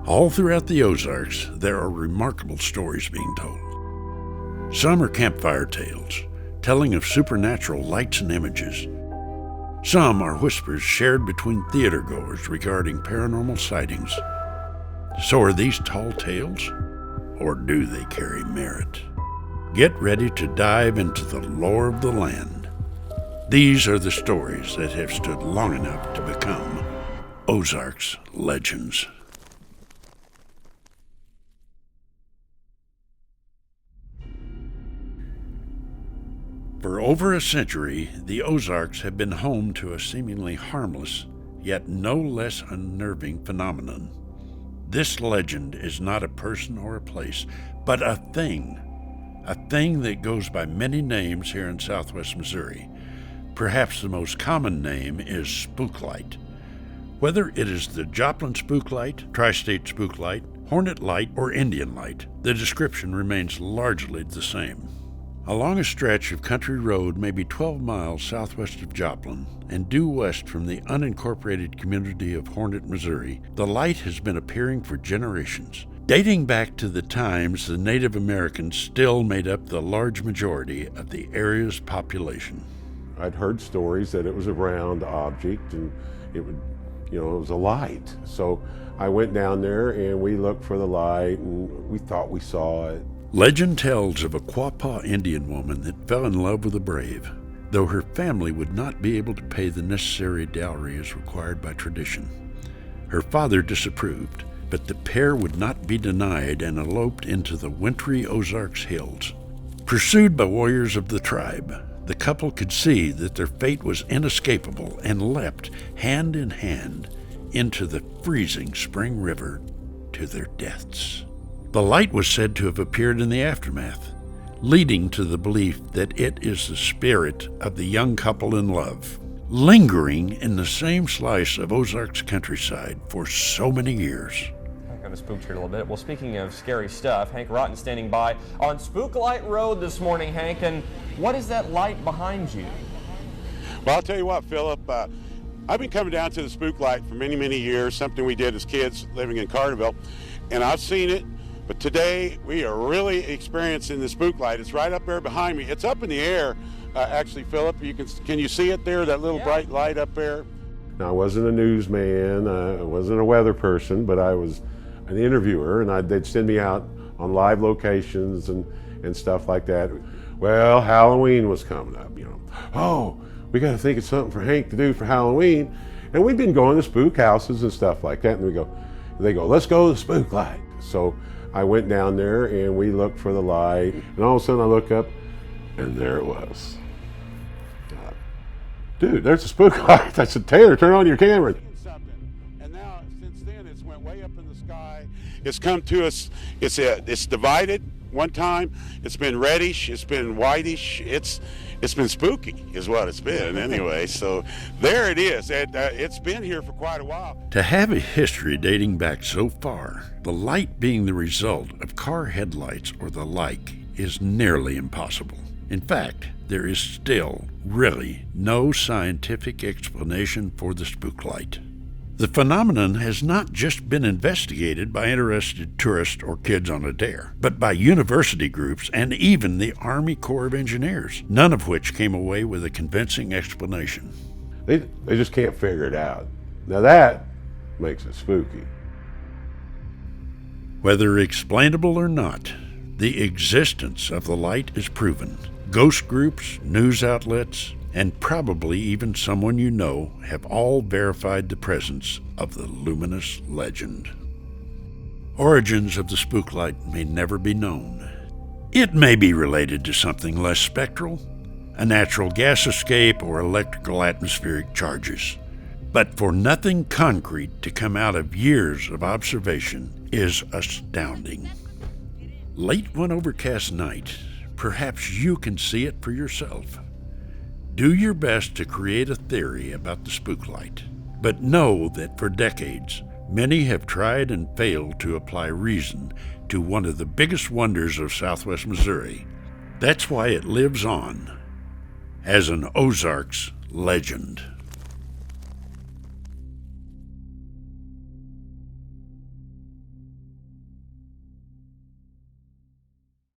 All throughout the Ozarks, there are remarkable stories being told. Some are campfire tales, telling of supernatural lights and images. Some are whispers shared between theatergoers regarding paranormal sightings. So are these tall tales, or do they carry merit? Get ready to dive into the lore of the land. These are the stories that have stood long enough to become Ozarks legends. For over a century, the Ozarks have been home to a seemingly harmless, yet no less unnerving phenomenon. This legend is not a person or a place, but a thing that goes by many names here in southwest Missouri. Perhaps the most common name is Spook Light. Whether it is the Joplin Spook Light, Tri-State Spook Light, Hornet Light, or Indian Light, the description remains largely the same. Along a stretch of country road maybe 12 miles southwest of Joplin and due west from the unincorporated community of Hornet, Missouri, the light has been appearing for generations, dating back to the times the Native Americans still made up the large majority of the area's population. I'd heard stories that it was a round object and it was a light. So I went down there and we looked for the light and we thought we saw it. Legend tells of a Quapaw Indian woman that fell in love with a brave, though her family would not be able to pay the necessary dowry as required by tradition. Her father disapproved, but the pair would not be denied and eloped into the wintry Ozarks hills. Pursued by warriors of the tribe, the couple could see that their fate was inescapable and leapt hand in hand into the freezing spring river to their deaths. The light was said to have appeared in the aftermath, leading to the belief that it is the spirit of the young couple in love, lingering in the same slice of Ozarks countryside for so many years. I got spooked here a little bit. Well, speaking of scary stuff, Hank Rotten standing by on Spook Light Road this morning, Hank, and what is that light behind you? Well, I'll tell you what, Philip, I've been coming down to the Spook Light for many, many years, something we did as kids living in Carterville, and I've seen it. But today, we are really experiencing the Spook Light. It's right up there behind me. It's up in the air, actually, Philip. Can you see it there, that little bright light up there? Now, I wasn't a newsman, I wasn't a weather person, but I was an interviewer, and they'd send me out on live locations and stuff like that. Well, Halloween was coming up, Oh, we got to think of something for Hank to do for Halloween. And we'd been going to spook houses and stuff like that, and they go, let's go to the Spook Light. So I went down there and we looked for the light, and all of a sudden I look up and there it was. Dude, there's a spook light. I said, Taylor, turn on your camera. And now, since then, it's went way up in the sky. It's come to us, it's divided one time. It's been reddish, it's been whitish, it's been spooky is what it's been anyway. So there it is. It's been here for quite a while. To have a history dating back so far, the light being the result of car headlights or the like is nearly impossible. In fact, there is still really no scientific explanation for the spook light. The phenomenon has not just been investigated by interested tourists or kids on a dare, but by university groups and even the Army Corps of Engineers, none of which came away with a convincing explanation. They just can't figure it out. Now that makes it spooky. Whether explainable or not, the existence of the light is proven. Ghost groups, news outlets, and probably even someone you know have all verified the presence of the luminous legend. Origins of the spook light may never be known. It may be related to something less spectral, a natural gas escape or electrical atmospheric charges. But for nothing concrete to come out of years of observation is astounding. Late one overcast night, perhaps you can see it for yourself. Do your best to create a theory about the spook light, but know that for decades, many have tried and failed to apply reason to one of the biggest wonders of southwest Missouri. That's why it lives on as an Ozarks legend.